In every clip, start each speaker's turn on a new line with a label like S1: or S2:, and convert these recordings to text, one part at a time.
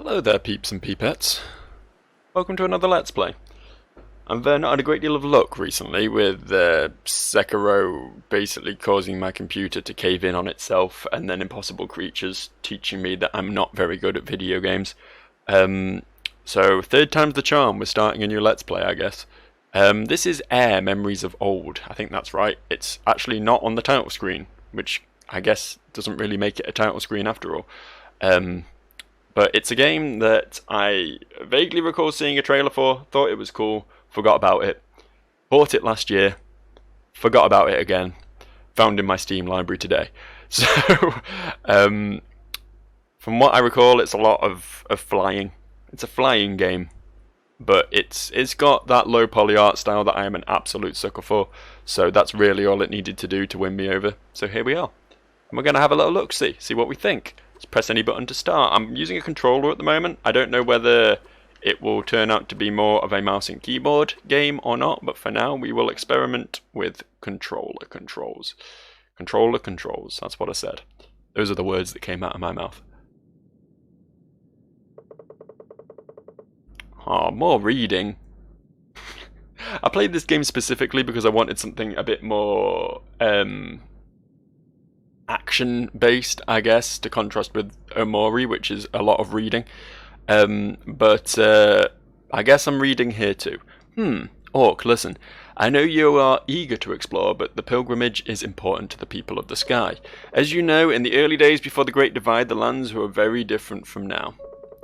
S1: Hello there, peeps and peepettes. Welcome to another Let's Play. I've not had a great deal of luck recently with Sekiro basically causing my computer to cave in on itself, and then impossible creatures teaching me that I'm not very good at video games. So third time's the charm, we're starting a new Let's Play, I guess. This is AER Memories of Old, I think that's right. It's actually not on the title screen, which I guess doesn't really make it a title screen after all. But it's a game that I vaguely recall seeing a trailer for, thought it was cool, forgot about it, bought it last year, forgot about it again, found in my Steam library today. So, from what I recall, it's a lot of flying. It's a flying game, but it's got that low poly art style that I am an absolute sucker for, so that's really all it needed to do to win me over. So here we are. And we're going to have a little look, see what we think. Press any button to start. I'm using a controller at the moment. I don't know whether it will turn out to be more of a mouse and keyboard game or not, but for now we will experiment with controller controls. Controller controls, that's what I said. Those are the words that came out of my mouth. Oh, more reading. I played this game specifically because I wanted something a bit more action-based, I guess, to contrast with Omori, which is a lot of reading. But I guess I'm reading here too. Orc, listen. I know you are eager to explore, but the pilgrimage is important to the people of the sky. As you know, in the early days before the Great Divide, the lands were very different from now.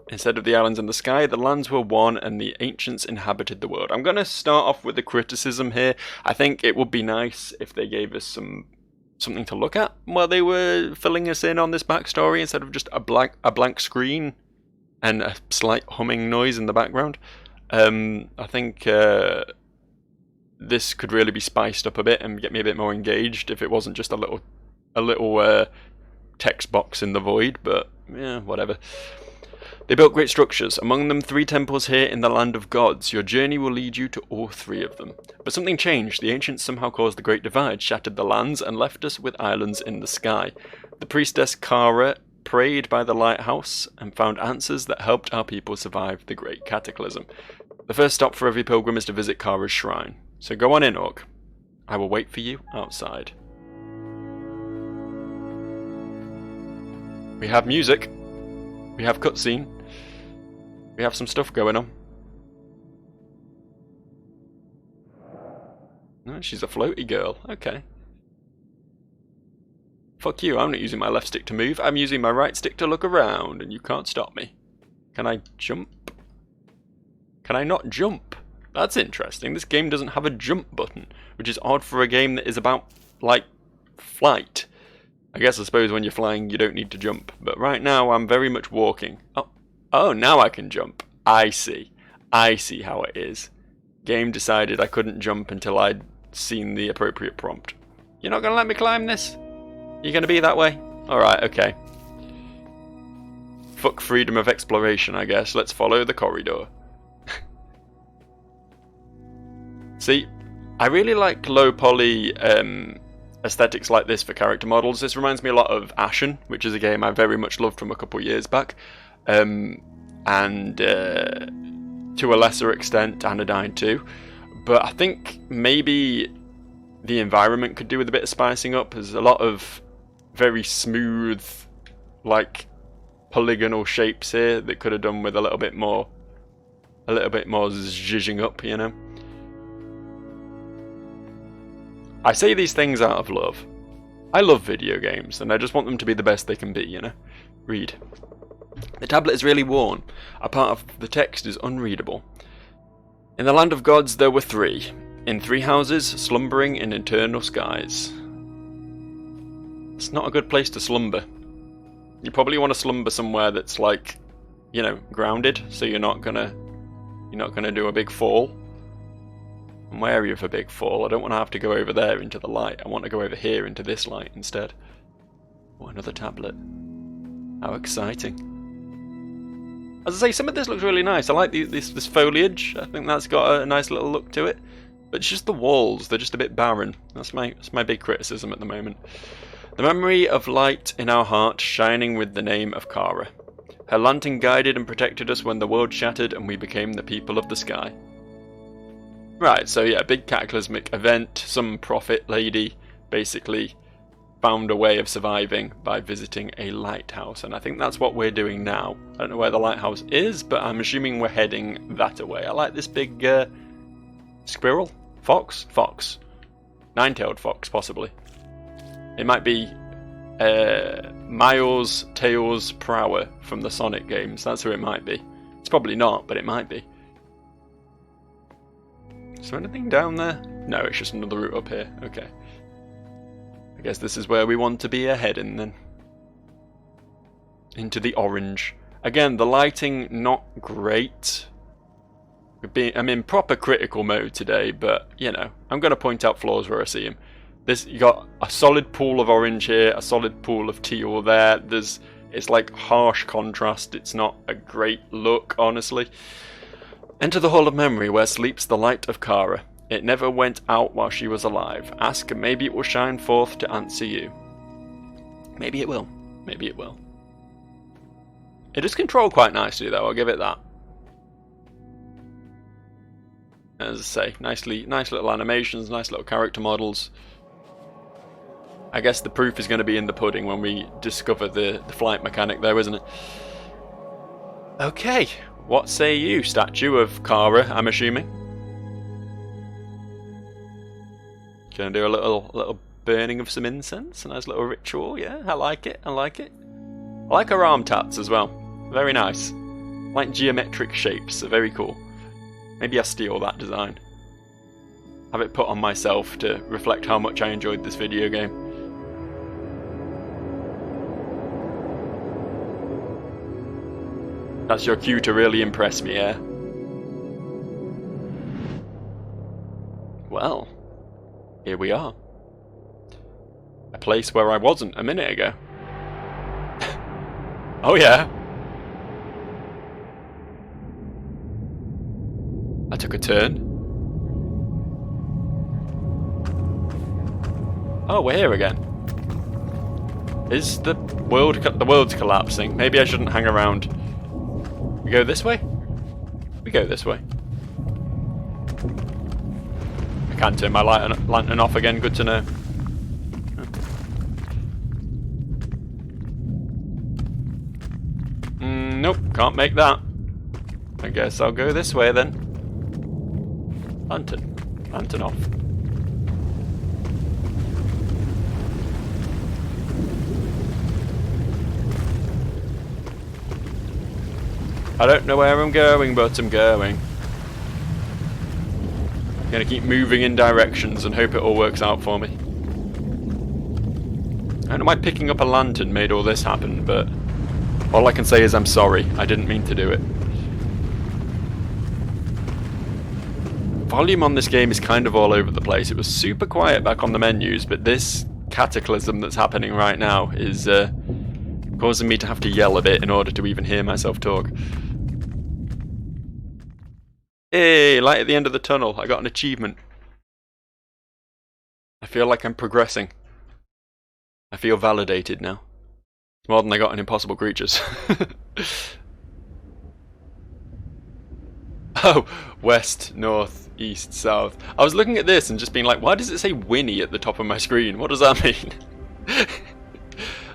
S1: Instead of the islands in the sky, the lands were one, and the ancients inhabited the world. I'm going to start off with a criticism here. I think it would be nice if they gave us something to look at while they were filling us in on this backstory instead of just a blank screen and a slight humming noise in the background. I think this could really be spiced up a bit and get me a bit more engaged if it wasn't just a little text box in the void, but yeah, whatever. They built great structures, among them 3 temples here in the land of gods. Your journey will lead you to all 3 of them. But something changed. The ancients somehow caused the Great Divide, shattered the lands, and left us with islands in the sky. The priestess Kara prayed by the lighthouse and found answers that helped our people survive the Great Cataclysm. The first stop for every pilgrim is to visit Kara's shrine. So go on in, Orc. I will wait for you outside. We have music. We have cutscene. We have some stuff going on. Oh, she's a floaty girl. Okay. Fuck you, I'm not using my left stick to move. I'm using my right stick to look around, and you can't stop me. Can I jump? Can I not jump? That's interesting. This game doesn't have a jump button, which is odd for a game that is about, like, flight. I suppose when you're flying you don't need to jump, but right now I'm very much walking. Oh, now I can jump. I see how it is. Game decided I couldn't jump until I'd seen the appropriate prompt. You're not gonna let me climb this? You're gonna be that way? Alright, okay. Fuck freedom of exploration, I guess. Let's follow the corridor. See, I really like low poly aesthetics like this for character models. This reminds me a lot of Ashen, which is a game I very much loved from a couple years back. And to a lesser extent, Anodyne too. But I think maybe the environment could do with a bit of spicing up. There's a lot of very smooth, like, polygonal shapes here that could have done with a little bit more zhizhing up, you know. I say these things out of love. I love video games, and I just want them to be the best they can be, you know. Read. The tablet is really worn. A part of the text is unreadable. In the land of gods there were 3. In 3 houses, slumbering in eternal skies. It's not a good place to slumber. You probably want to slumber somewhere that's, like, you know, grounded, so you're not gonna do a big fall. I'm wary of a big fall. I don't want to have to go over there into the light. I want to go over here into this light instead. Oh, another tablet. How exciting. As I say, some of this looks really nice. I like this foliage. I think that's got a nice little look to it. But it's just the walls. They're just a bit barren. That's my big criticism at the moment. The memory of light in our heart shining with the name of Kara. Her lantern guided and protected us when the world shattered and we became the people of the sky. Right, so yeah, big cataclysmic event. Some prophet lady basically found a way of surviving by visiting a lighthouse, and I think that's what we're doing now. I don't know where the lighthouse is, but I'm assuming we're heading that way. I like this big squirrel? Fox? Fox. Nine-tailed fox, possibly. It might be Miles Tails Prower from the Sonic games. That's who it might be. It's probably not, but it might be. Is there anything down there? No, it's just another route up here. Okay. I guess this is where we want to be heading then. Into the orange. Again, the lighting not great. I'm in proper critical mode today, but you know, I'm going to point out flaws where I see them. You got a solid pool of orange here, a solid pool of teal there. It's like harsh contrast. It's not a great look, honestly. Enter the Hall of Memory, where sleeps the light of Kara. It never went out while she was alive. Ask and maybe it will shine forth to answer you. Maybe it will. Maybe it will. It is controlled quite nicely though, I'll give it that. As I say, nice little animations, nice little character models. I guess the proof is going to be in the pudding when we discover the flight mechanic there, isn't it? Okay, what say you, statue of Kara, I'm assuming? Gonna do a little burning of some incense, a nice little ritual. Yeah, I like it. I like it. I like her arm tats as well. Very nice. Like geometric shapes. They're very cool. Maybe I'll steal that design. Have it put on myself to reflect how much I enjoyed this video game. That's your cue to really impress me, yeah? Well. Here we are. A place where I wasn't a minute ago. Oh yeah. I took a turn. Oh, we're here again. Is the world's collapsing? Maybe I shouldn't hang around. We go this way? We go this way. Can't turn my lantern off again, good to know. Nope, can't make that. I guess I'll go this way then. Lantern off. I don't know where I'm going, but I'm going. Gonna keep moving in directions and hope it all works out for me. I don't know why picking up a lantern made all this happen, but all I can say is I'm sorry. I didn't mean to do it. Volume on this game is kind of all over the place. It was super quiet back on the menus, but this cataclysm that's happening right now is causing me to have to yell a bit in order to even hear myself talk. Hey, light at the end of the tunnel. I got an achievement. I feel like I'm progressing. I feel validated now. It's more than I got in Impossible Creatures. Oh, west, north, east, south. I was looking at this and just being like, why does it say Winnie at the top of my screen? What does that mean?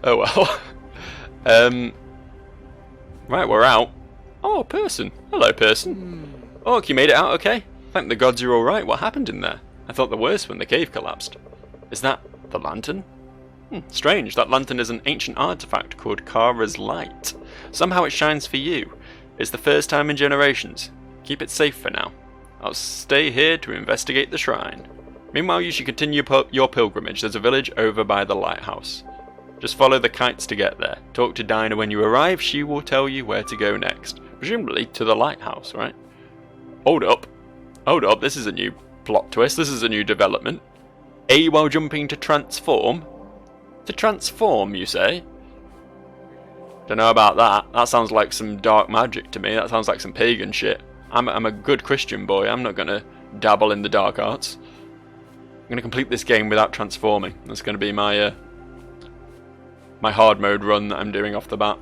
S1: Oh well. Right, we're out. Oh, person. Hello, person. Oh, you made it out okay? Thank the gods you're alright. What happened in there? I thought the worst when the cave collapsed. Is that the lantern? Strange, that lantern is an ancient artifact called Kara's Light. Somehow it shines for you. It's the first time in generations. Keep it safe for now. I'll stay here to investigate the shrine. Meanwhile, you should continue your pilgrimage. There's a village over by the lighthouse. Just follow the kites to get there. Talk to Dinah when you arrive. She will tell you where to go next. Presumably to the lighthouse, right? Hold up. Hold up, this is a new plot twist. This is a new development. A while jumping to transform? To transform, you say? Don't know about that. That sounds like some dark magic to me. That sounds like some pagan shit. I'm a good Christian boy. I'm not going to dabble in the dark arts. I'm going to complete this game without transforming. That's going to be my my hard mode run that I'm doing off the bat.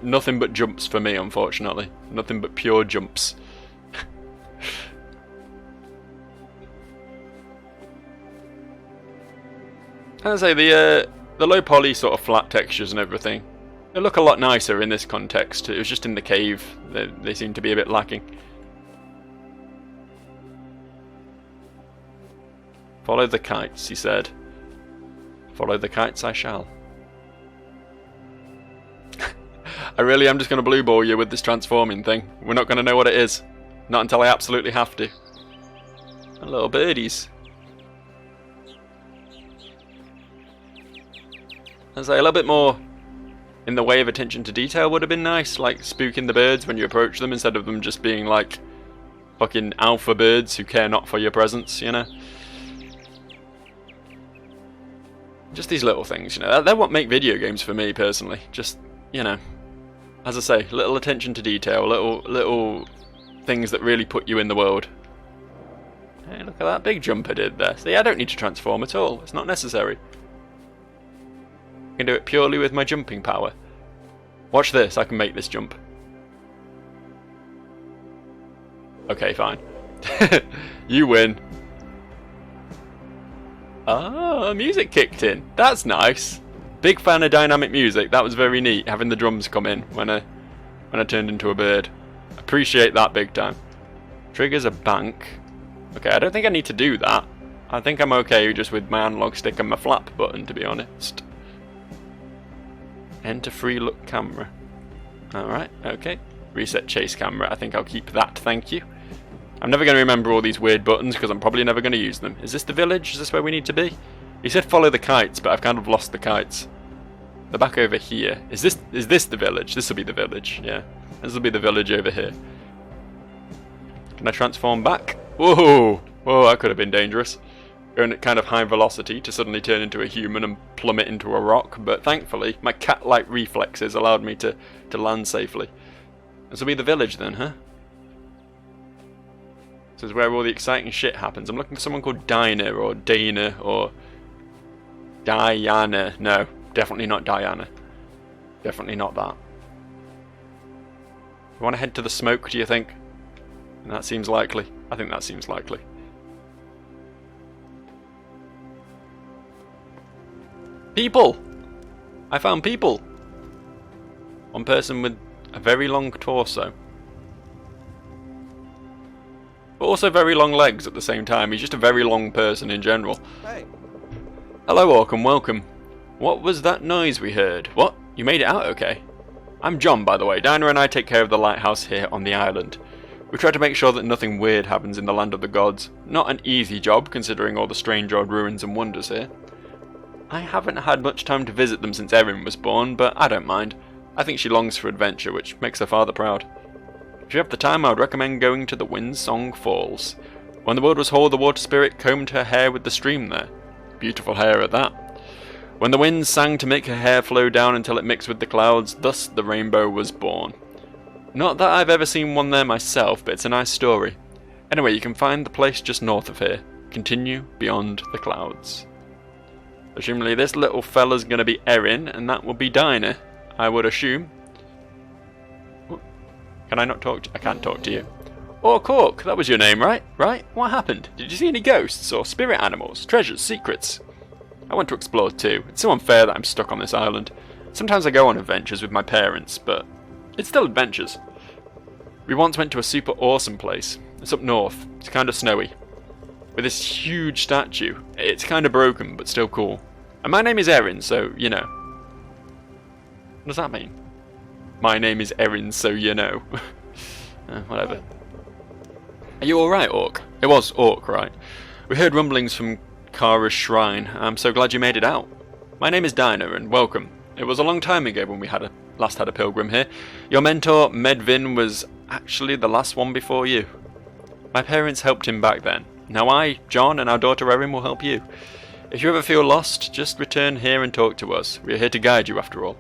S1: Nothing but jumps for me, unfortunately. Nothing but pure jumps. As I say, the low poly sort of flat textures and everything, they look a lot nicer in this context. It was just in the cave. They seem to be a bit lacking. Follow the kites, he said. Follow the kites I shall. I really am just going to blue ball you with this transforming thing. We're not going to know what it is. Not until I absolutely have to. And little birdies. I'd say a little bit more in the way of attention to detail would have been nice. Like spooking the birds when you approach them instead of them just being like fucking alpha birds who care not for your presence, you know? Just these little things, you know. They're what make video games for me, personally. Just, you know, as I say, little attention to detail, little things that really put you in the world. Hey, look at that big jump I did there. See, I don't need to transform at all. It's not necessary. I can do it purely with my jumping power. Watch this, I can make this jump. Okay, fine. You win. Ah, music kicked in. That's nice. Big fan of dynamic music. That was very neat, having the drums come in when I turned into a bird. Appreciate that big time. Triggers a bank. Okay, I don't think I need to do that. I think I'm okay just with my analog stick and my flap button, to be honest. Enter free look camera. Alright, okay. Reset chase camera. I think I'll keep that, thank you. I'm never going to remember all these weird buttons because I'm probably never going to use them. Is this the village? Is this where we need to be? He said follow the kites, but I've kind of lost the kites. They're back over here. Is this the village? This will be the village, yeah. This will be the village over here. Can I transform back? Whoa! Whoa, that could have been dangerous. Going at kind of high velocity to suddenly turn into a human and plummet into a rock, but thankfully my cat-like reflexes allowed me to land safely. This will be the village then, huh? This is where all the exciting shit happens. I'm looking for someone called Dinah or Dana or Diana. No, definitely not Diana. Definitely not that. I want to head to the smoke, do you think? And that seems likely. I think that seems likely. People! I found people! One person with a very long torso. But also very long legs at the same time. He's just a very long person in general.
S2: Hey.
S1: Hello, Orc, and welcome. What was that noise we heard? What? You made it out okay? I'm John, by the way. Dinah and I take care of the lighthouse here on the island. We try to make sure that nothing weird happens in the land of the gods. Not an easy job, considering all the strange old ruins and wonders here. I haven't had much time to visit them since Erin was born, but I don't mind. I think she longs for adventure, which makes her father proud. If you have the time, I would recommend going to the Windsong Falls. When the world was whole, the water spirit combed her hair with the stream there. Beautiful hair at that. When the winds sang to make her hair flow down until it mixed with the clouds, thus the rainbow was born. Not that I've ever seen one there myself, but it's a nice story. Anyway, you can find the place just north of here. Continue beyond the clouds. Presumably this little fella's going to be Erin, and that will be Dinah, I would assume. Can I not talk to you? I can't talk to you. Oh, Cork, that was your name, right? Right? What happened? Did you see any ghosts or spirit animals, treasures, secrets? I want to explore too. It's so unfair that I'm stuck on this island. Sometimes I go on adventures with my parents, but it's still adventures. We once went to a super awesome place. It's up north. It's kind of snowy. With this huge statue. It's kind of broken, but still cool. And my name is Erin, so you know. What does that mean? My name is Erin, so you know. Whatever. Are you alright, Orc? It was Orc, right? We heard rumblings from Kara's shrine. I'm so glad you made it out. My name is Dinah, and welcome. It was a long time ago when we last had a pilgrim here. Your mentor, Medvin, was actually the last one before you. My parents helped him back then. Now I, John, and our daughter Erin will help you. If you ever feel lost, just return here and talk to us. We are here to guide you, after all.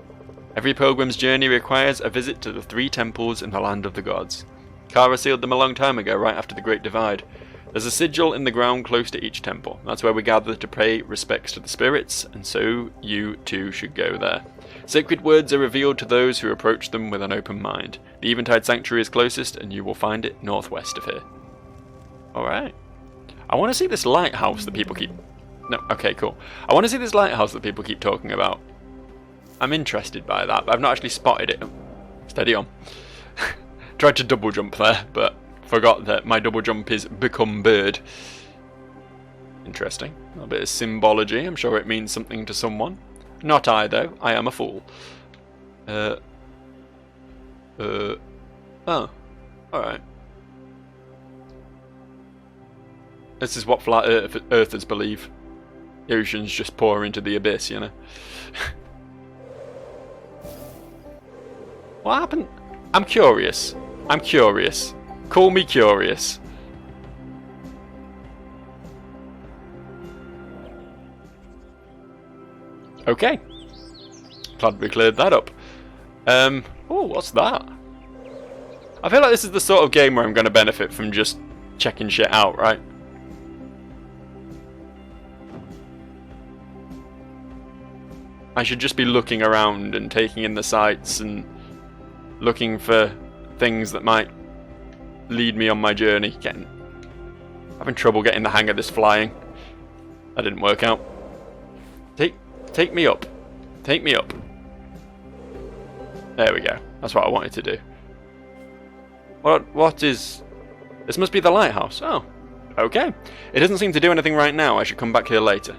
S1: Every pilgrim's journey requires a visit to the 3 temples in the land of the gods. Kara sealed them a long time ago, right after the Great Divide. There's a sigil in the ground close to each temple. That's where we gather to pay respects to the spirits, and so you too should go there. Sacred words are revealed to those who approach them with an open mind. The Eventide Sanctuary is closest, and you will find it northwest of here. Alright. I want to see this lighthouse that people keep... No, okay, cool. I want to see this lighthouse that people keep talking about. I'm interested by that, but I've not actually spotted it. Steady on. Tried to double jump there, but forgot that my double jump is become bird. Interesting. A little bit of symbology. I'm sure it means something to someone. Not I, though. I am a fool. Oh. Alright. This is what flat earthers believe. The oceans just pour into the abyss, you know. What happened? I'm curious. I'm curious. Call me curious. Okay. Glad we cleared that up. Oh, what's that? I feel like this is the sort of game where I'm going to benefit from just checking shit out, right? I should just be looking around and taking in the sights and looking for things that might lead me on my journey. Having trouble getting the hang of this flying. That didn't work out. Take me up. Take me up. There we go. That's what I wanted to do. What is... This must be the lighthouse. Oh, okay. It doesn't seem to do anything right now. I should come back here later.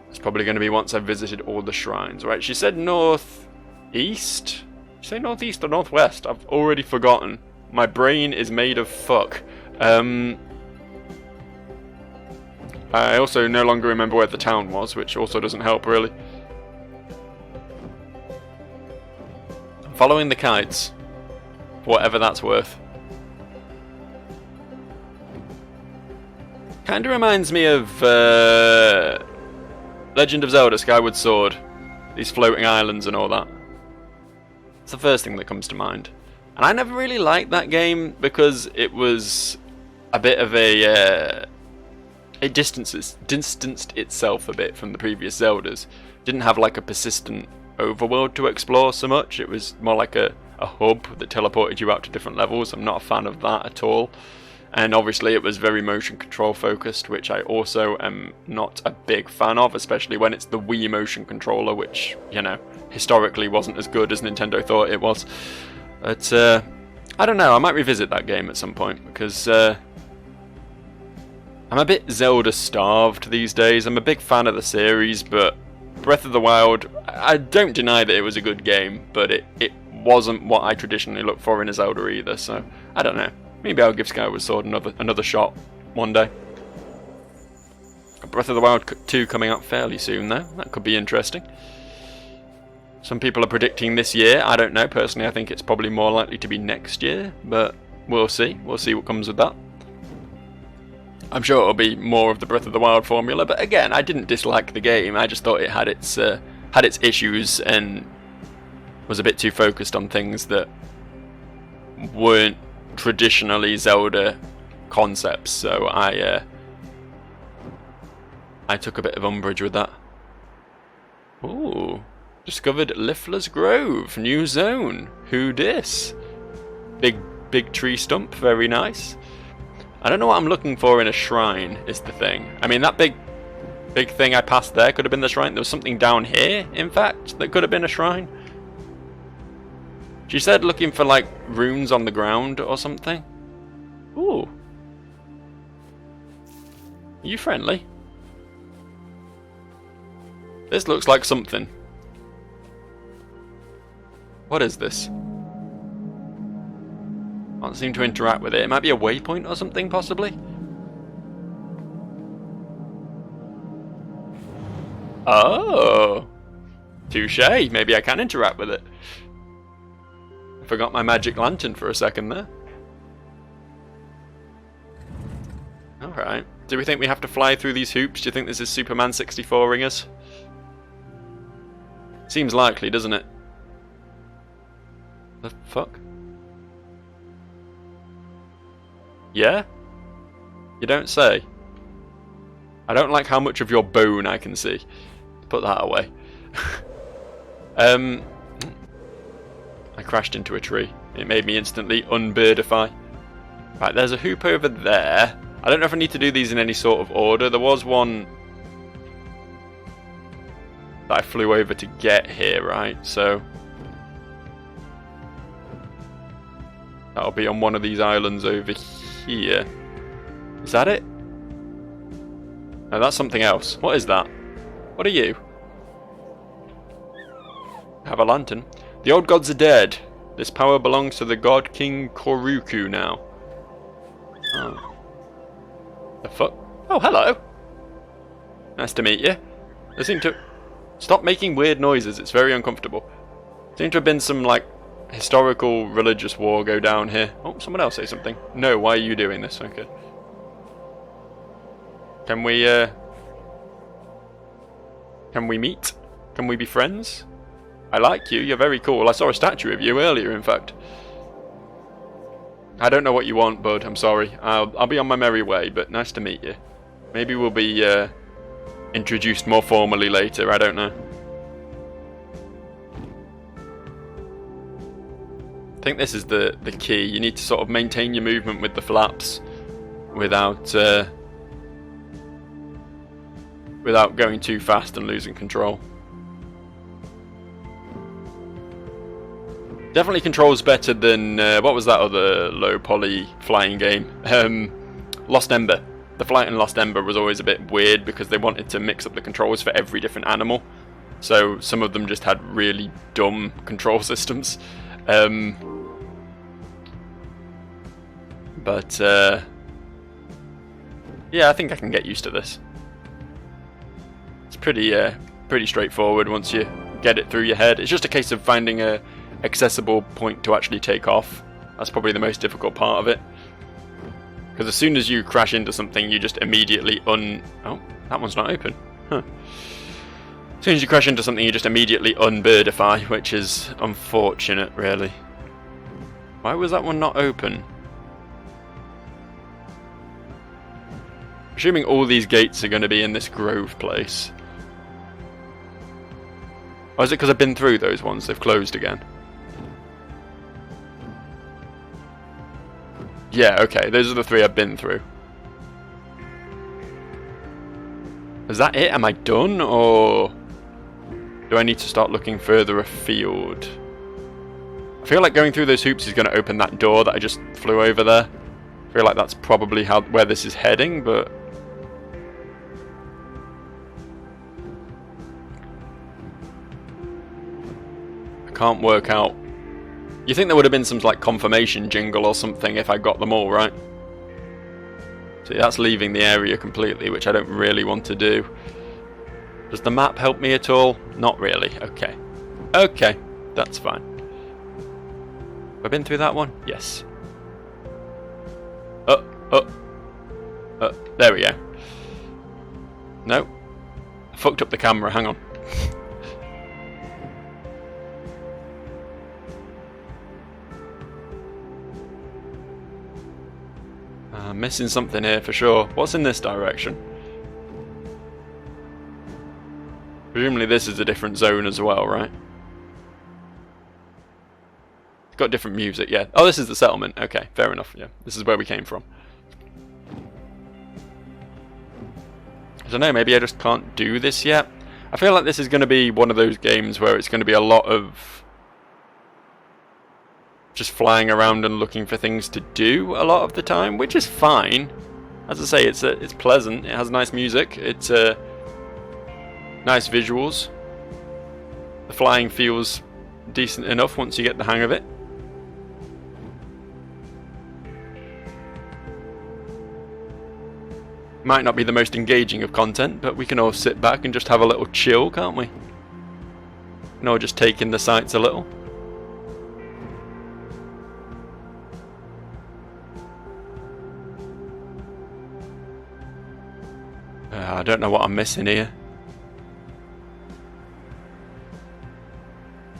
S1: It's probably going to be once I've visited all the shrines. Right, she said northeast? Did she say northeast or northwest? I've already forgotten. My brain is made of fuck. I also no longer remember where the town was, which also doesn't help, really. I'm following the kites. Whatever that's worth. Kinda reminds me of Legend of Zelda, Skyward Sword. These floating islands and all that. It's the first thing that comes to mind. And I never really liked that game because it was a bit of a... it distanced itself a bit from the previous Zeldas. Didn't have like a persistent overworld to explore so much. It was more like a hub that teleported you out to different levels. I'm not a fan of that at all. And obviously it was very motion control focused, which I also am not a big fan of, especially when it's the Wii motion controller, which, you know, historically wasn't as good as Nintendo thought it was. But, I don't know, I might revisit that game at some point, because I'm a bit Zelda starved these days. I'm a big fan of the series, but Breath of the Wild, I don't deny that it was a good game, but it wasn't what I traditionally look for in a Zelda either, so I don't know. Maybe I'll give Skyward Sword another shot one day. Breath of the Wild 2 coming out fairly soon though. That could be interesting. Some people are predicting this year. I don't know. Personally, I think it's probably more likely to be next year, but we'll see. We'll see what comes with that. I'm sure it'll be more of the Breath of the Wild formula, but again, I didn't dislike the game. I just thought it had its issues and was a bit too focused on things that weren't traditionally Zelda concepts, so I took a bit of umbrage with that. Ooh, discovered Liftless Grove, new zone. Who dis? Big tree stump, very nice. I don't know what I'm looking for in a shrine, is the thing. I mean, that big thing I passed there could have been the shrine. There was something down here, in fact, that could have been a shrine. She said looking for, like, runes on the ground or something. Ooh. Are you friendly? This looks like something. What is this? Can't seem to interact with it. It might be a waypoint or something, possibly? Oh! Touché. Maybe I can interact with it. I forgot my magic lantern for a second there. Alright. Do we think we have to fly through these hoops? Do you think this is Superman 64-ing us? Seems likely, doesn't it? The fuck? Yeah? You don't say. I don't like how much of your bone I can see. Put that away. I crashed into a tree. It made me instantly unbirdify. Right, there's a hoop over there. I don't know if I need to do these in any sort of order. There was one that I flew over to get here, right? So that'll be on one of these islands over here. Is that it? No, that's something else. What is that? What are you? I have a lantern. The old gods are dead. This power belongs to the god King Koruku now. Oh. The fuck? Oh, hello. Nice to meet you. There seem to... Stop making weird noises, it's very uncomfortable. Seem to have been some, like, historical religious war go down here. Oh, someone else say something. No, why are you doing this? Okay. Can we meet? Can we be friends? I like you, you're very cool. I saw a statue of you earlier, in fact. I don't know what you want, bud, I'm sorry. I'll be on my merry way, but nice to meet you. Maybe we'll be introduced more formally later, I don't know. I think this is the key. You need to sort of maintain your movement with the flaps without going too fast and losing control. Definitely controls better than, what was that other low poly flying game? Lost Ember. The flight in Lost Ember was always a bit weird because they wanted to mix up the controls for every different animal. So some of them just had really dumb control systems. But yeah, I think I can get used to this. It's pretty straightforward once you get it through your head. It's just a case of finding a accessible point to actually take off. That's probably the most difficult part of it. Because as soon as you crash into something, you just immediately Oh, that one's not open. Huh. As soon as you crash into something, you just immediately unbirdify, which is unfortunate, really. Why was that one not open? Assuming all these gates are going to be in this grove place. Or is it because I've been through those ones? They've closed again. Yeah, okay, those are the three I've been through. Is that it? Am I done, or do I need to start looking further afield? I feel like going through those hoops is going to open that door that I just flew over there. I feel like that's probably where this is heading, but... I can't work out. You think there would have been some like confirmation jingle or something if I got them all, right? See, that's leaving the area completely, which I don't really want to do. Does the map help me at all? Not really. Okay. Okay, that's fine. Have I been through that one? Yes. There we go. No. I fucked up the camera, hang on. I'm missing something here for sure. What's in this direction? Presumably this is a different zone as well, right? It's got different music, yeah. Oh, this is the settlement. Okay, fair enough, yeah. This is where we came from. I don't know, maybe I just can't do this yet. I feel like this is going to be one of those games where it's going to be a lot of just flying around and looking for things to do a lot of the time, which is fine. As I say, it's pleasant. It has nice music. It's nice visuals. The flying feels decent enough once you get the hang of it. Might not be the most engaging of content, but we can all sit back and just have a little chill, can't we? We can all just take in the sights a little. I don't know what I'm missing here.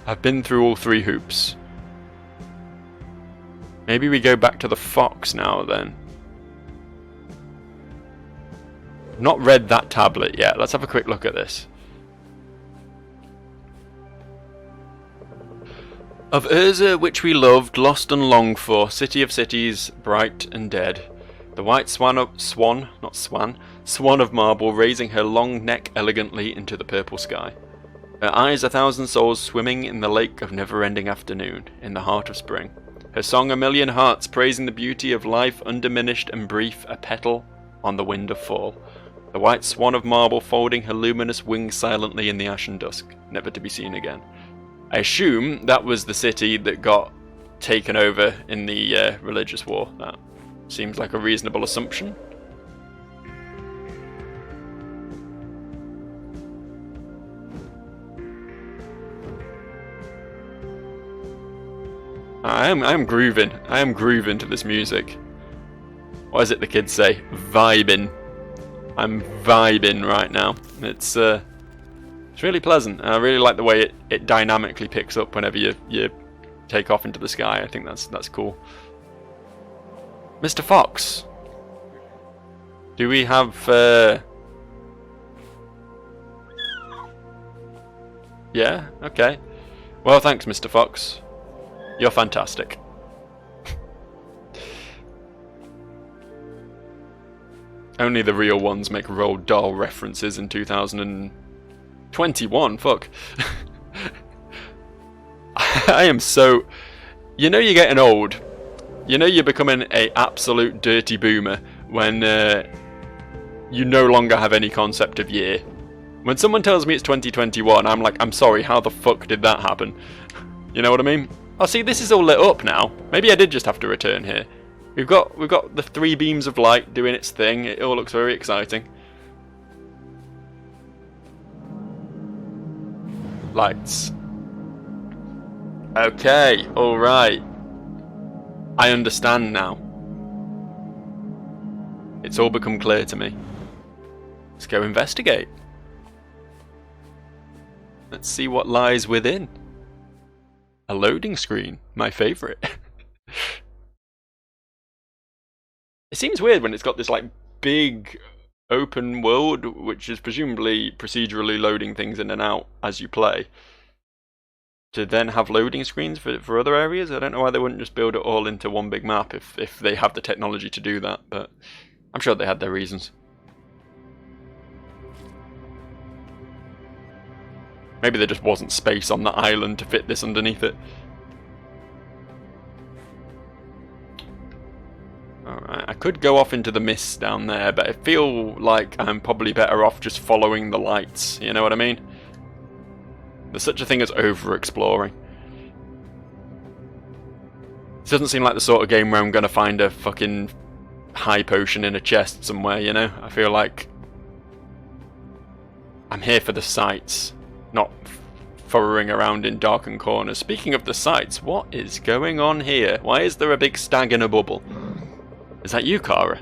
S1: I've been through all three hoops. Maybe we go back to the fox now then. Not read that tablet yet. Let's have a quick look at this. Of Urza which we loved, lost and longed for, city of cities, bright and dead. The white swan of marble, raising her long neck elegantly into the purple sky. Her eyes 1,000 souls swimming in the lake of never-ending afternoon, in the heart of spring. Her song 1,000,000 hearts, praising the beauty of life undiminished and brief, a petal on the wind of fall. The white swan of marble folding her luminous wings silently in the ashen dusk, never to be seen again. I assume that was the city that got taken over in the religious war. That seems like a reasonable assumption. I am grooving. I am grooving to this music. What is it the kids say? Vibing. I'm vibing right now. It's really pleasant. I really like the way it dynamically picks up whenever you take off into the sky. I think that's cool. Mr. Fox, do we have? Yeah. Okay. Well, thanks, Mr. Fox. You're fantastic. Only the real ones make Roald Dahl references in 2021. Fuck. I am so... You know you're getting old. You know you're becoming a absolute dirty boomer when you no longer have any concept of year. When someone tells me it's 2021, I'm like, I'm sorry, how the fuck did that happen? You know what I mean? Oh, see, this is all lit up now. Maybe I did just have to return here. We've got the 3 beams of light doing its thing. It all looks very exciting. Lights. Okay, alright. I understand now. It's all become clear to me. Let's go investigate. Let's see what lies within. A loading screen, my favourite. It seems weird when it's got this like big open world, which is presumably procedurally loading things in and out as you play, to then have loading screens for other areas. I don't know why they wouldn't just build it all into one big map if they have the technology to do that, but I'm sure they had their reasons. Maybe there just wasn't space on the island to fit this underneath it. Alright, I could go off into the mist down there, but I feel like I'm probably better off just following the lights, you know what I mean? There's such a thing as over-exploring. This doesn't seem like the sort of game where I'm going to find a fucking high potion in a chest somewhere, you know? I feel like I'm here for the sights, not furrowing around in darkened corners. Speaking of the sights, what is going on here? Why is there a big stag in a bubble? Is that you, Kara?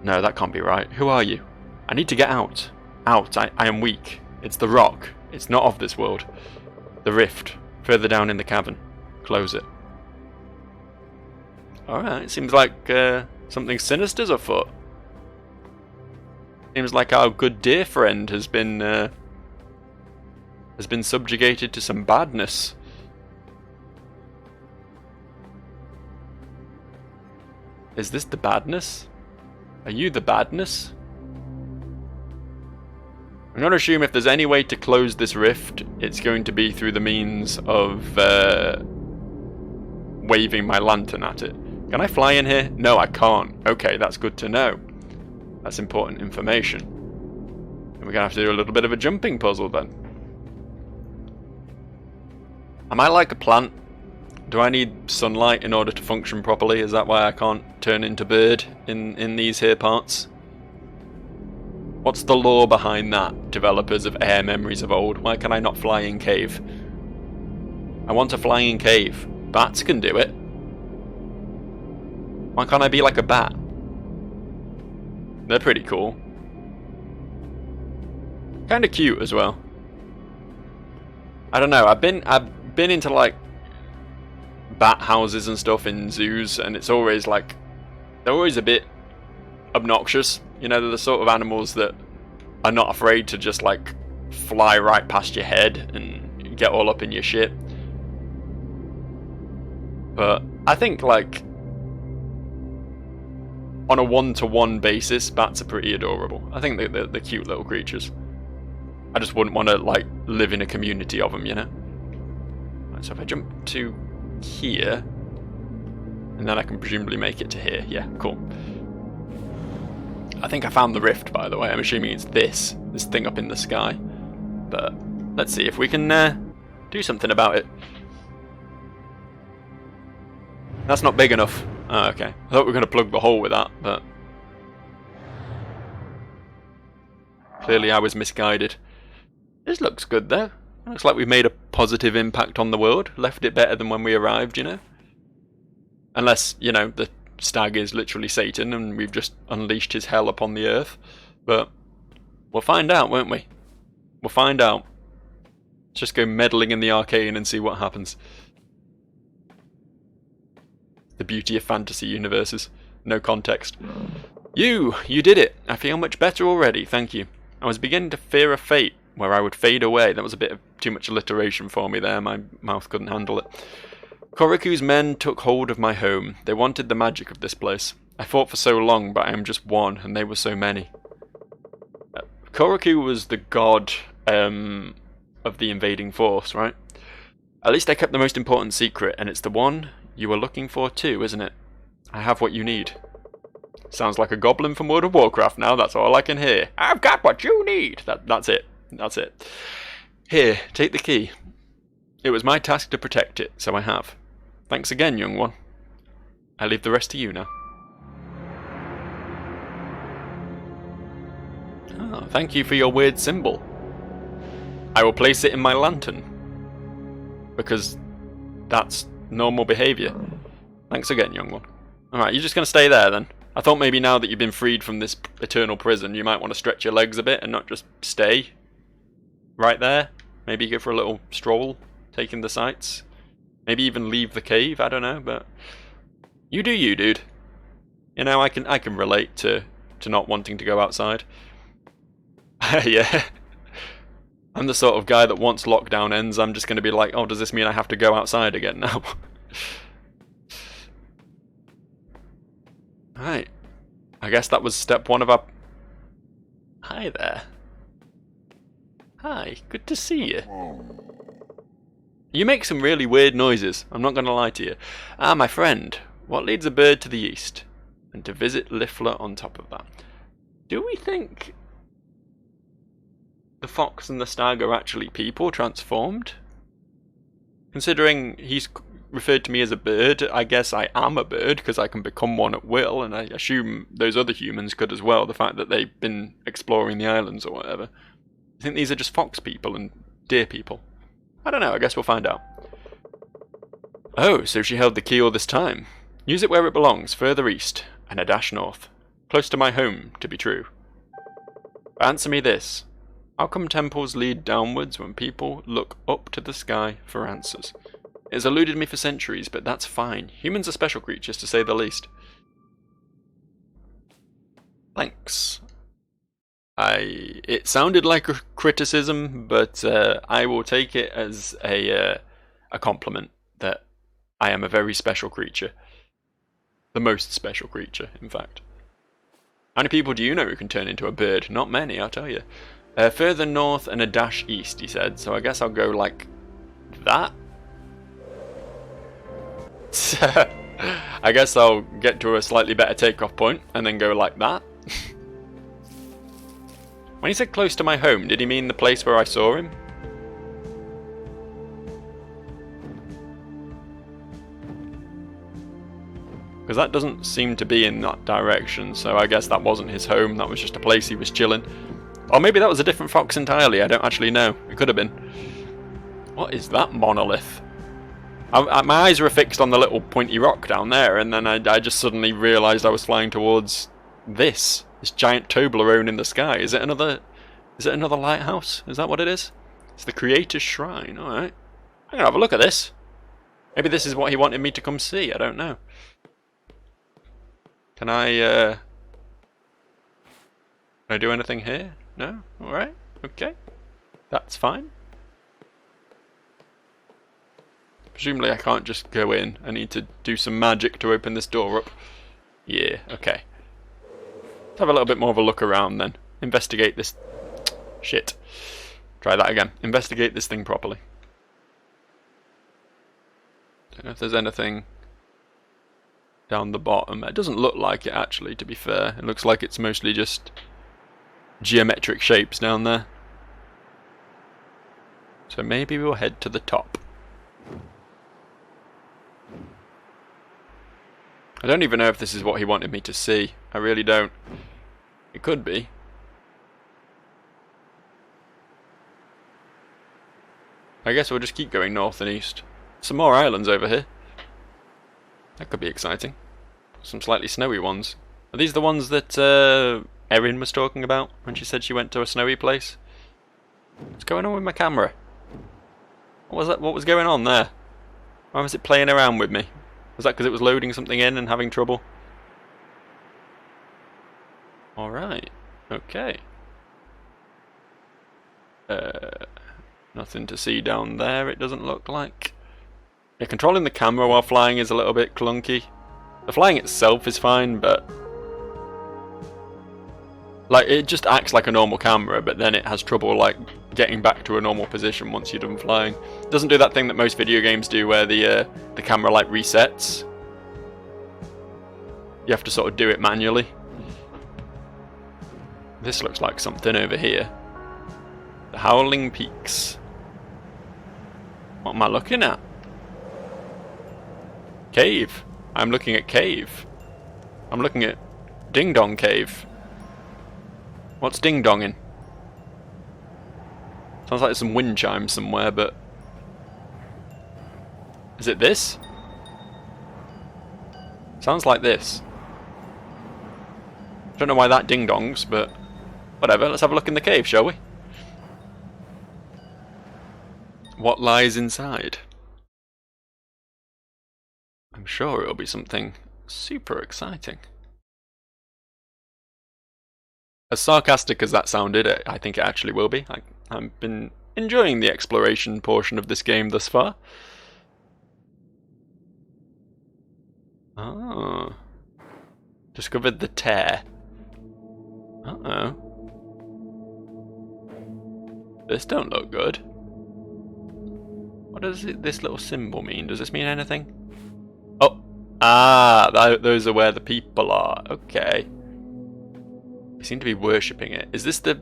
S1: No, that can't be right. Who are you? I need to get out. Out. I am weak. It's the rock. It's not of this world. The rift. Further down in the cavern. Close it. Alright, seems like something sinister's afoot. Seems like our good dear friend has been subjugated to some badness. Is this the badness? Are you the badness? I'm going to assume if there's any way to close this rift, it's going to be through the means of waving my lantern at it. Can I fly in here? No, I can't. Okay, that's good to know. That's important information. And we're going to have to do a little bit of a jumping puzzle then. Am I like a plant? Do I need sunlight in order to function properly? Is that why I can't turn into bird in these here parts? What's the lore behind that, developers of Air Memories of Old? Why can I not fly in cave? I want to fly in cave. Bats can do it. Why can't I be like a bat? They're pretty cool. Kinda cute as well. I don't know, I've been into like bat houses and stuff in zoos, and it's always like, they're always a bit obnoxious. You know, they're the sort of animals that are not afraid to just like fly right past your head and get all up in your shit. But I think, like, on a one-to-one basis, bats are pretty adorable. I think they're cute little creatures. I just wouldn't want to, like, live in a community of them, you know? Right, so if I jump to here, and then I can presumably make it to here. Yeah, cool. I think I found the rift, by the way. I'm assuming it's this thing up in the sky. But let's see if we can do something about it. That's not big enough. Oh, okay. I thought we were going to plug the hole with that, but clearly I was misguided. This looks good, though. Looks like we've made a positive impact on the world. Left it better than when we arrived, you know? Unless, you know, the stag is literally Satan and we've just unleashed his hell upon the earth. But we'll find out, won't we? We'll find out. Let's just go meddling in the arcane and see what happens. The beauty of fantasy universes. No context. You did it. I feel much better already, thank you. I was beginning to fear a fate where I would fade away. That was a bit of too much alliteration for me there. My mouth couldn't handle it. Koroku's men took hold of my home. They wanted the magic of this place. I fought for so long, but I am just one, and they were so many. Koroku was the god of the invading force, right? At least I kept the most important secret, and it's the one you were looking for too, isn't it? I have what you need. Sounds like a goblin from World of Warcraft now, that's all I can hear. I've got what you need! That's it. That's it. Here, take the key. It was my task to protect it, so I have. Thanks again, young one. I leave the rest to you now. Oh, thank you for your weird symbol. I will place it in my lantern. Because that's normal behaviour. Thanks again, young one. Alright, you're just going to stay there then? I thought maybe now that you've been freed from this eternal prison, you might want to stretch your legs a bit and not just stay right there. Maybe go for a little stroll, taking the sights. Maybe even leave the cave, I don't know, but you do you, dude. You know, I can relate to not wanting to go outside. Yeah. I'm the sort of guy that once lockdown ends, I'm just going to be like, oh, does this mean I have to go outside again now? Right. I guess that was step one of our... Hi there. Hi, good to see you. You make some really weird noises, I'm not going to lie to you. Ah, my friend, what leads a bird to the east? And to visit Liftless on top of that. Do we think the fox and the stag are actually people transformed? Considering he's referred to me as a bird, I guess I am a bird because I can become one at will, and I assume those other humans could as well, the fact that they've been exploring the islands or whatever. I think these are just fox people and deer people. I don't know, I guess we'll find out. Oh, so she held the key all this time. Use it where it belongs, further east, and a dash north. Close to my home, to be true. But answer me this. How come temples lead downwards when people look up to the sky for answers? It has eluded me for centuries, but that's fine. Humans are special creatures, to say the least. Thanks. It sounded like a criticism, but I will take it as a compliment that I am a very special creature. The most special creature, in fact. How many people do you know who can turn into a bird? Not many, I'll tell you. Further north and a dash east, he said, so I guess I'll go like that. I guess I'll get to a slightly better takeoff point and then go like that. When he said close to my home, did he mean the place where I saw him? Because that doesn't seem to be in that direction, so I guess that wasn't his home, that was just a place he was chilling. Or maybe that was a different fox entirely, I don't actually know. It could have been. What is that monolith? My eyes were fixed on the little pointy rock down there, and then I just suddenly realised I was flying towards this giant Toblerone in the sky. Is it another lighthouse? Is that what it is? It's the Creator's Shrine. Alright. I'm gonna have a look at this. Maybe this is what he wanted me to come see, I don't know. Can I do anything here? No? Alright. Okay. That's fine. Presumably I can't just go in. I need to do some magic to open this door up. Yeah, okay. Let's have a little bit more of a look around then. Investigate this... Shit. Try that again. Investigate this thing properly. Don't know if there's anything down the bottom. It doesn't look like it actually, to be fair. It looks like it's mostly just geometric shapes down there. So maybe we'll head to the top. I don't even know if this is what he wanted me to see. I really don't. It could be. I guess we'll just keep going north and east. Some more islands over here. That could be exciting. Some slightly snowy ones. Are these the ones that Erin was talking about when she said she went to a snowy place? What's going on with my camera? What was that? What was going on there? Why was it playing around with me? Was that because it was loading something in and having trouble? Alright. Okay. Nothing to see down there, it doesn't look like. Yeah, controlling the camera while flying is a little bit clunky. The flying itself is fine, but... like, it just acts like a normal camera, but then it has trouble, like, getting back to a normal position once you're done flying. It doesn't do that thing that most video games do where the camera, like, resets. You have to sort of do it manually. This looks like something over here. The Howling Peaks. What am I looking at? Cave. I'm looking at cave. I'm looking at Ding Dong Cave. What's ding donging? Sounds like there's some wind chimes somewhere, but... is it this? Sounds like this. Don't know why that ding dongs, but... whatever, let's have a look in the cave, shall we? What lies inside? I'm sure it'll be something super exciting. As sarcastic as that sounded, I think it actually will be. I've been enjoying the exploration portion of this game thus far. Oh. Discovered the tear. Uh-oh. This don't look good. What does this little symbol mean? Does this mean anything? Oh! Ah! Those are where the people are. Okay. They seem to be worshipping it. Is this the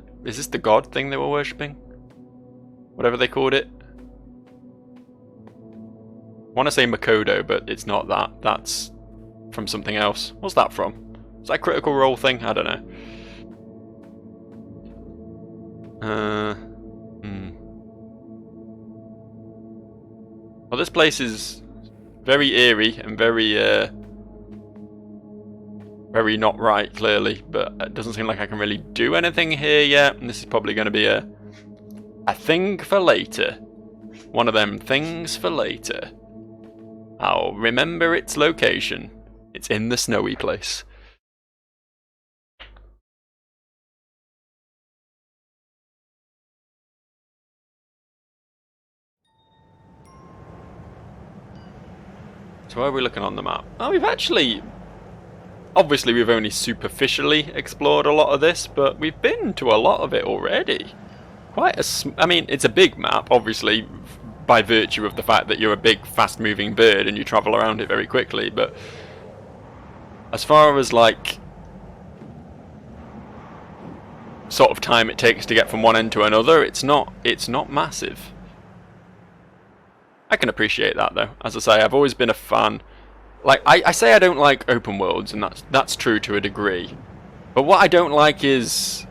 S1: god thing they were worshipping? Whatever they called it? I want to say Makoto, but it's not that. That's from something else. What's that from? Is that a Critical Role thing? I don't know. Well, this place is very eerie and very not right, clearly, but it doesn't seem like I can really do anything here yet, and this is probably going to be a thing for later. One of them things for later. I'll remember its location. It's in the snowy place. So where are we looking on the map? Oh, we've actually... obviously we've only superficially explored a lot of this, but we've been to a lot of it already. Quite a... I mean, it's a big map, obviously, by virtue of the fact that you're a big, fast-moving bird and you travel around it very quickly, but... as far as, like... sort of time it takes to get from one end to another, it's not massive. I can appreciate that, though. As I say, I've always been a fan. Like, I say I don't like open worlds, and that's true to a degree. But what I don't like is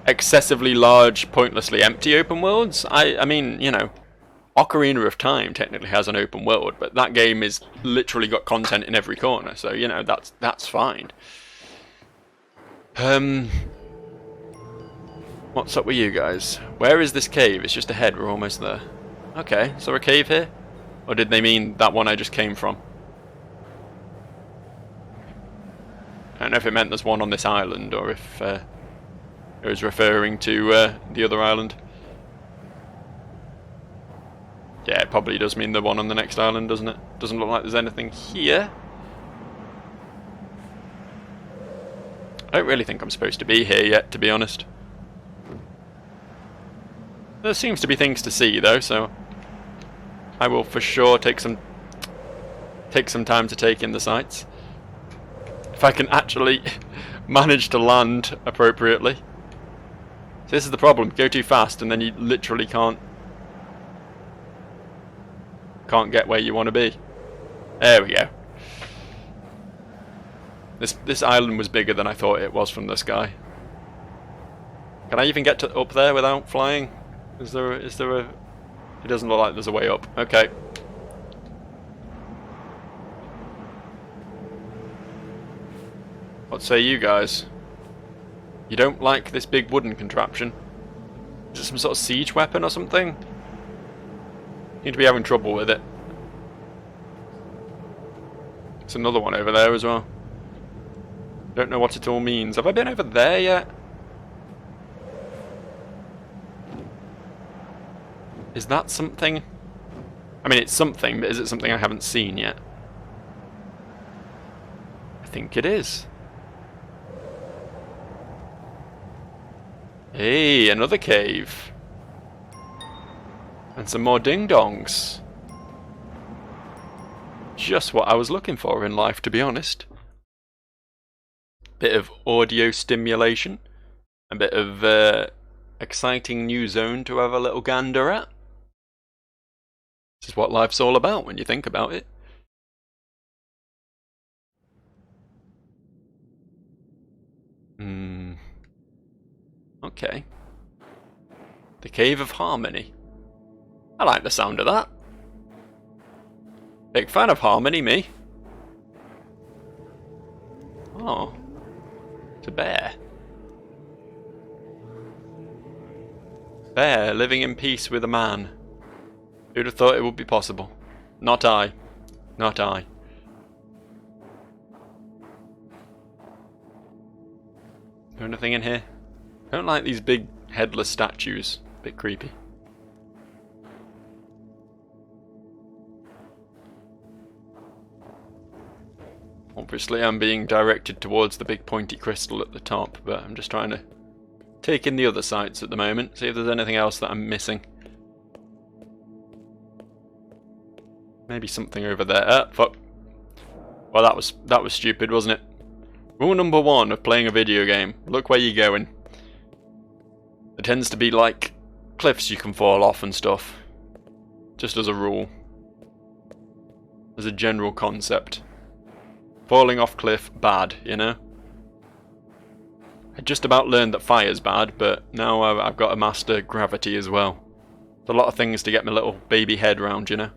S1: excessively large, pointlessly empty open worlds. I mean, you know, Ocarina of Time technically has an open world, but that game is literally got content in every corner, so, you know, that's fine. What's up with you guys? Where is this cave? It's just ahead, we're almost there. Okay, is there a cave here? Or did they mean that one I just came from? I don't know if it meant there's one on this island, or if it was referring to the other island. Yeah, it probably does mean the one on the next island, doesn't it? Doesn't look like there's anything here. I don't really think I'm supposed to be here yet, to be honest. There seems to be things to see, though, so I will for sure take some time to take in the sights. If I can actually manage to land appropriately. So this is the problem, go too fast and then you literally can't get where you want to be. There we go. This island was bigger than I thought it was from the sky. Can I even get up there without flying? Is there a... It doesn't look like there's a way up. Okay. What say you guys? You don't like this big wooden contraption? Is it some sort of siege weapon or something? Seem to be having trouble with it. There's another one over there as well. Don't know what it all means. Have I been over there yet? Is that something? I mean, it's something, but is it something I haven't seen yet? I think it is. Hey, another cave. And some more ding-dongs. Just what I was looking for in life, to be honest. Bit of audio stimulation. A bit of exciting new zone to have a little gander at. This is what life's all about when you think about it. Okay. The Cave of Harmony. I like the sound of that. Big fan of harmony, me. Oh. It's a bear. Bear living in peace with a man. Who'd have thought it would be possible? Not I. Not I. Is there anything in here? I don't like these big headless statues. Bit creepy. Obviously I'm being directed towards the big pointy crystal at the top, but I'm just trying to take in the other sights at the moment, see if there's anything else that I'm missing. Maybe something over there. Fuck. Well, that was stupid, wasn't it? Rule number 1 of playing a video game. Look where you're going. There tends to be like cliffs you can fall off and stuff. Just as a rule. As a general concept. Falling off cliff, bad, you know? I just about learned that fire's bad, but now I've got to master gravity as well. There's a lot of things to get my little baby head round, you know?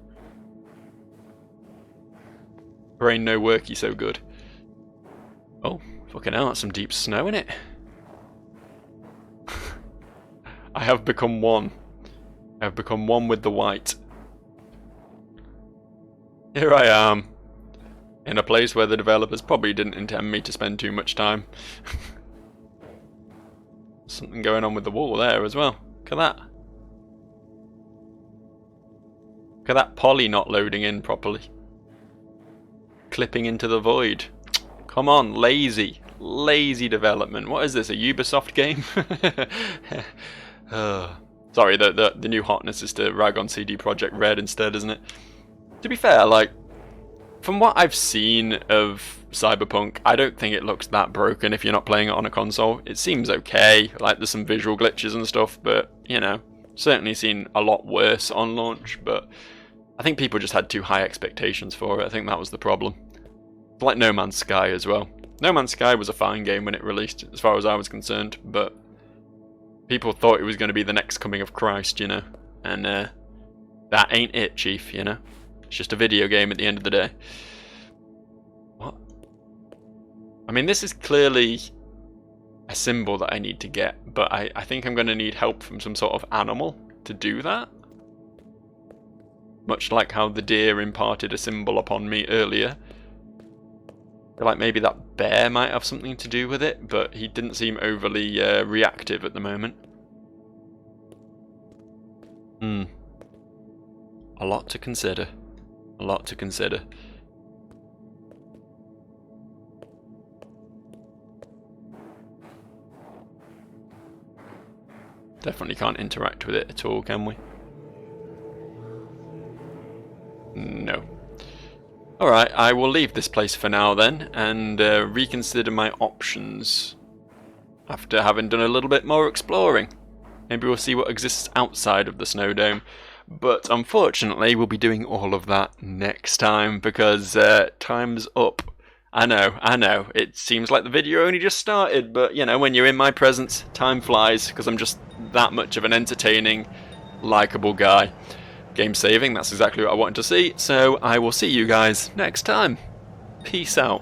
S1: Brain no worky so good. Oh, fucking hell, that's some deep snow in it. I have become one. I have become one with the white. Here I am. In a place where the developers probably didn't intend me to spend too much time. Something going on with the wall there as well. Look at that. Look at that poly not loading in properly. Clipping into the void. Come on, lazy. Lazy development. What is this, a Ubisoft game? Sorry, the new hotness is to rag on CD Projekt Red instead, isn't it? To be fair, like, from what I've seen of Cyberpunk, I don't think it looks that broken if you're not playing it on a console. It seems okay, like there's some visual glitches and stuff, but, you know, certainly seen a lot worse on launch, but I think people just had too high expectations for it. I think that was the problem. It's like No Man's Sky as well. No Man's Sky was a fine game when it released, as far as I was concerned, but people thought it was going to be the next coming of Christ, you know, and that ain't it, Chief, you know. It's just a video game at the end of the day. What? I mean, this is clearly a symbol that I need to get, but I think I'm going to need help from some sort of animal to do that. Much like how the deer imparted a symbol upon me earlier. I feel like maybe that bear might have something to do with it, but he didn't seem overly reactive at the moment. A lot to consider. A lot to consider. Definitely can't interact with it at all, can we? No. Alright, I will leave this place for now then, and reconsider my options after having done a little bit more exploring. Maybe we'll see what exists outside of the Snow Dome, but unfortunately we'll be doing all of that next time, because time's up. I know, it seems like the video only just started, but you know, when you're in my presence, time flies, because I'm just that much of an entertaining, likeable guy. Game saving, that's exactly what I wanted to see, so I will see you guys next time. Peace out.